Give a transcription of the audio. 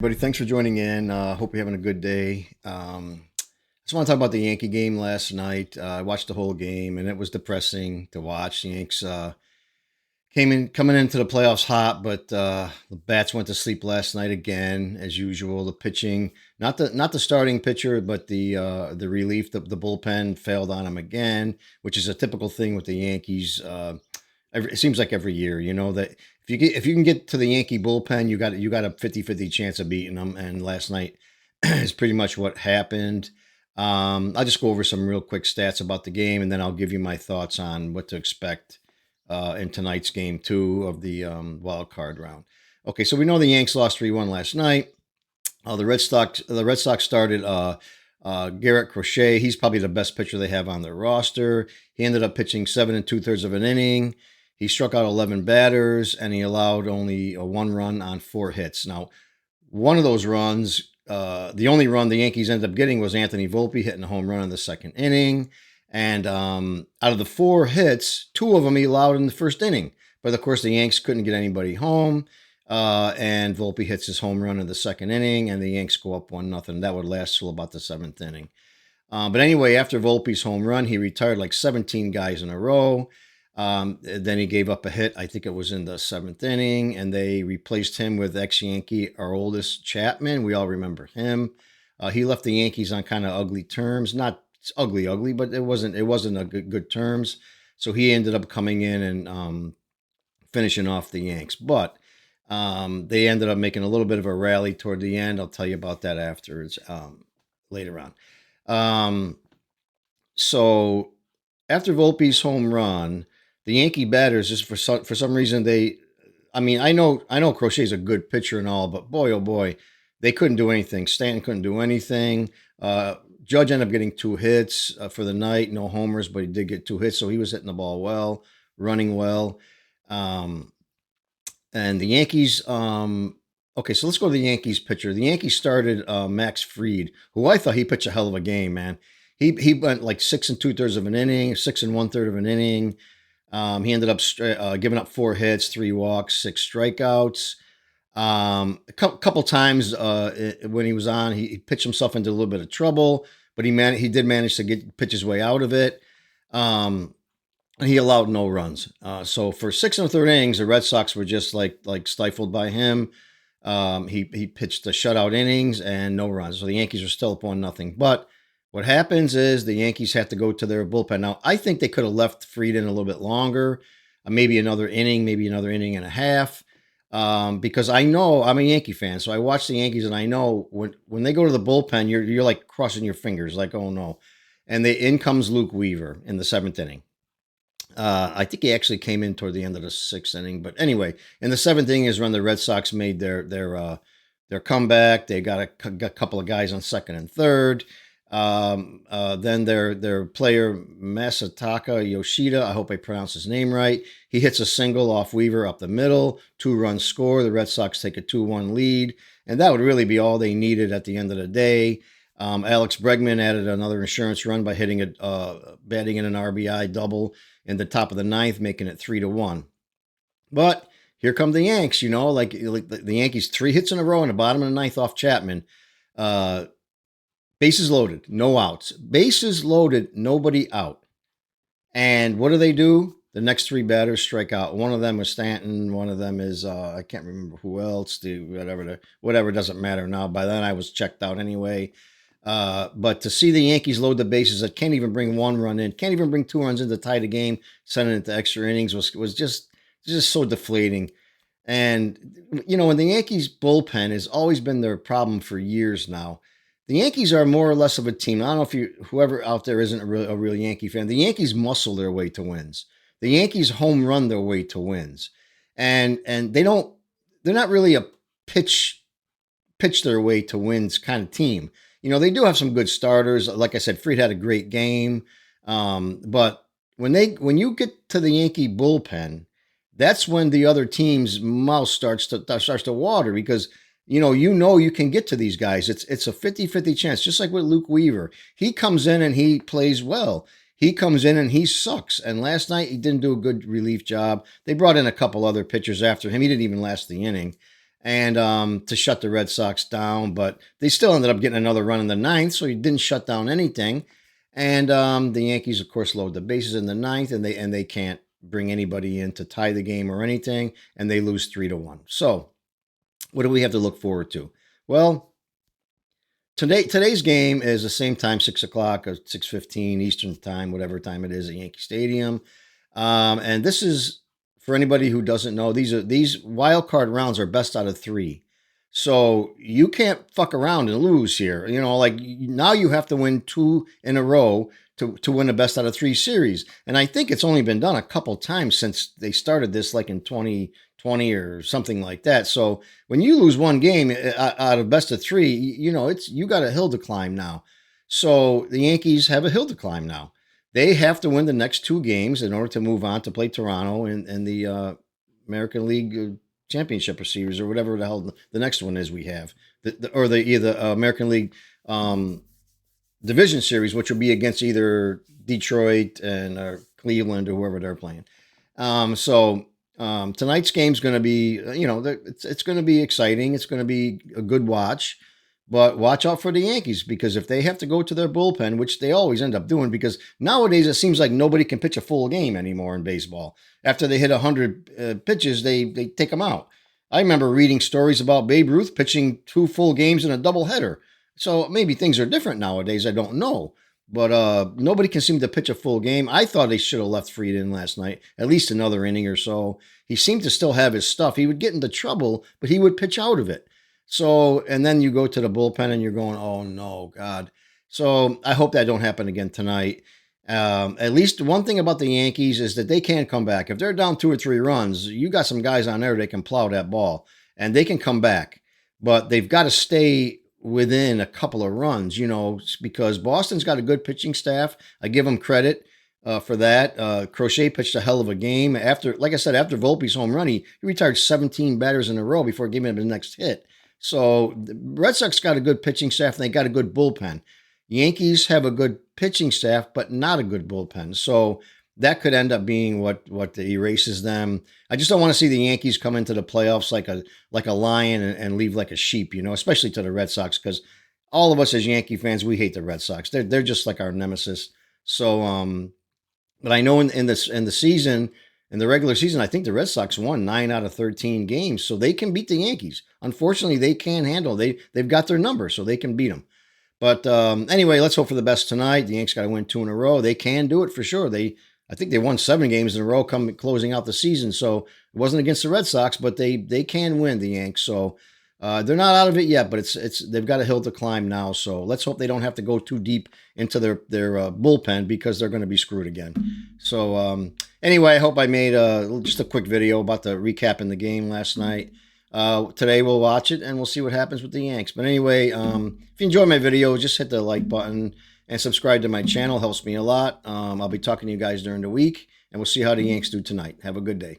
Buddy, thanks for joining in. Hope you're having a good day. Just want to talk about the Yankee game last night. I watched the whole game, and it was depressing to watch. The Yanks came in coming into the playoffs hot, but the bats went to sleep last night again, as usual. The pitching, not the starting pitcher, but the relief, the bullpen failed on him again, which is a typical thing with the Yankees. It seems like every year, that if you can get to the Yankee bullpen, you got a 50-50 chance of beating them. And last night is pretty much what happened. I'll just go over some real quick stats about the game, and then I'll give you my thoughts on what to expect in tonight's game two of the wild card round. Okay, so we know the Yanks lost 3-1 last night. The Red Sox started Garrett Crochet. He's probably the best pitcher they have on their roster. He ended up pitching 7 2/3 of an inning. He struck out 11 batters, and he allowed only one run on 4 hits. Now, one of those runs, the only run the Yankees ended up getting was Anthony Volpe hitting a home run in the second inning. And out of the 4 hits, 2 of them he allowed in the first inning. But of course, the Yanks couldn't get anybody home. And Volpe hits his home run in the second inning, and the Yanks go up 1-0. That would last till about the seventh inning. But anyway, after Volpe's home run, he retired like 17 guys in a row. Then he gave up a hit. I think it was in the seventh inning, and they replaced him with ex-Yankee Aroldis Chapman. We all remember him. He left the Yankees on kind of ugly terms, not ugly, but it wasn't a good terms. So he ended up coming in and finishing off the Yanks. But they ended up making a little bit of a rally toward the end. I'll tell you about that afterwards, later on. So after Volpe's home run, the Yankee batters, just for some reason, I know Crochet's a good pitcher and all, but boy, oh boy, they couldn't do anything. Stanton couldn't do anything. Judge ended up getting 2 hits for the night, no homers, but he did get 2 hits, so he was hitting the ball well, running well. And the Yankees, okay, so let's go to the Yankees pitcher. The Yankees started Max Fried, who I thought he pitched a hell of a game, man. He went like 6 2/3 of an inning, 6 1/3 of an inning. He ended up giving up 4 hits, 3 walks, 6 strikeouts. A couple times when he was on, he pitched himself into a little bit of trouble, but he did manage to pitch his way out of it. He allowed no runs. So for 6 1/3 innings, the Red Sox were just like stifled by him. He pitched the shutout innings and no runs. So the Yankees are still up 1-0. But what happens is the Yankees have to go to their bullpen. Now, I think they could have left Fried in a little bit longer, maybe another inning and a half, because I know I'm a Yankee fan, so I watch the Yankees, and I know when they go to the bullpen, you're like crossing your fingers, like, oh no. And in comes Luke Weaver in the seventh inning. I think he actually came in toward the end of the sixth inning, but anyway, in the seventh inning is when the Red Sox made their comeback. They got a couple of guys on second and third. Then their player Masataka Yoshida, I hope I pronounced his name right, he hits a single off Weaver up the middle, 2-run score. The Red Sox take a 2-1 lead, and that would really be all they needed at the end of the day. Alex Bregman added another insurance run by batting in an RBI double in the top of the ninth, making it 3-1. But here come the Yanks, like the Yankees, 3 hits in a row in the bottom of the ninth off Chapman. Bases loaded, no outs. Bases loaded, nobody out. And what do? The next 3 batters strike out. One of them is Stanton. One of them is, I can't remember who else. Whatever, doesn't matter now. By then I was checked out anyway. But to see the Yankees load the bases that can't even bring 1 run in, can't even bring 2 runs in to tie the game, sending it to extra innings was just so deflating. And, when the Yankees bullpen has always been their problem for years now. The Yankees are more or less of a team. I don't know if whoever out there isn't a real Yankee fan. The Yankees muscle their way to wins. The Yankees home run their way to wins. And they're not really a pitch their way to wins kind of team. They do have some good starters. Like I said, Fried had a great game. But when you get to the Yankee bullpen, that's when the other team's mouth starts to water, because you can get to these guys. It's a 50-50 chance, just like with Luke Weaver. He comes in and he plays well. He comes in and he sucks. And last night he didn't do a good relief job. They brought in a couple other pitchers after him. He didn't even last the inning. and to shut the Red Sox down. But they still ended up getting another run in the ninth, so he didn't shut down anything. And the Yankees, of course, load the bases in the ninth, and they can't bring anybody in to tie the game or anything, and they lose 3-1. So, what do we have to look forward to? Well, today's game is the same time, 6 o'clock or 6:15 Eastern time, whatever time it is at Yankee Stadium. And this is for anybody who doesn't know. These wild card rounds are best out of three, so you can't fuck around and lose here. Like now you have to win two in a row to win a best out of three series. And I think it's only been done a couple times since they started this, like in 2020 or something like that. So when you lose one game out of best of three, you got a hill to climb now. So the Yankees have a hill to climb now. They have to win the next two games in order to move on to play Toronto in the American League Championship Series, or whatever the hell the next one is we have, the American League Division Series, which will be against either Detroit and Cleveland or whoever they're playing. So tonight's game's going to be, it's going to be exciting. It's going to be a good watch. But watch out for the Yankees, because if they have to go to their bullpen, which they always end up doing, because nowadays it seems like nobody can pitch a full game anymore in baseball. After they hit 100 pitches, they take them out. I remember reading stories about Babe Ruth pitching 2 full games in a doubleheader. So maybe things are different nowadays. I don't know. But nobody can seem to pitch a full game. I thought they should have left Fried in last night, at least another inning or so. He seemed to still have his stuff. He would get into trouble, but he would pitch out of it. So, and then you go to the bullpen and you're going, oh no, God. So I hope that don't happen again tonight. At least one thing about the Yankees is that they can come back. If they're down 2 or 3 runs, you got some guys on there that can plow that ball, and they can come back. But they've got to stay within a couple of runs, because Boston's got a good pitching staff. I give them credit for that. Crochet pitched a hell of a game. Like I said, after Volpe's home run, he retired 17 batters in a row before giving him the next hit. So the Red Sox got a good pitching staff, and they got a good bullpen. Yankees have a good pitching staff, but not a good bullpen. So that could end up being what erases them. I just don't want to see the Yankees come into the playoffs like a lion and leave like a sheep, especially to the Red Sox, because all of us as Yankee fans, we hate the Red Sox. They're just like our nemesis. So, but I know in the season. In the regular season, I think the Red Sox won 9 out of 13 games, so they can beat the Yankees. Unfortunately, they can't handle. They've got their number, so they can beat them. But anyway, let's hope for the best tonight. The Yankees got to win 2 in a row. They can do it for sure. I think they won 7 games in a row closing out the season, so it wasn't against the Red Sox, but they can win, the Yanks. So they're not out of it yet, but they've got a hill to climb now. So let's hope they don't have to go too deep into their bullpen, because they're going to be screwed again. So anyway, I hope I made just a quick video about the recapping the game last night. Today we'll watch it and we'll see what happens with the Yanks. But anyway, if you enjoyed my video, just hit the like button and subscribe to my channel. Helps me a lot. I'll be talking to you guys during the week, and we'll see how the Yanks do tonight. Have a good day.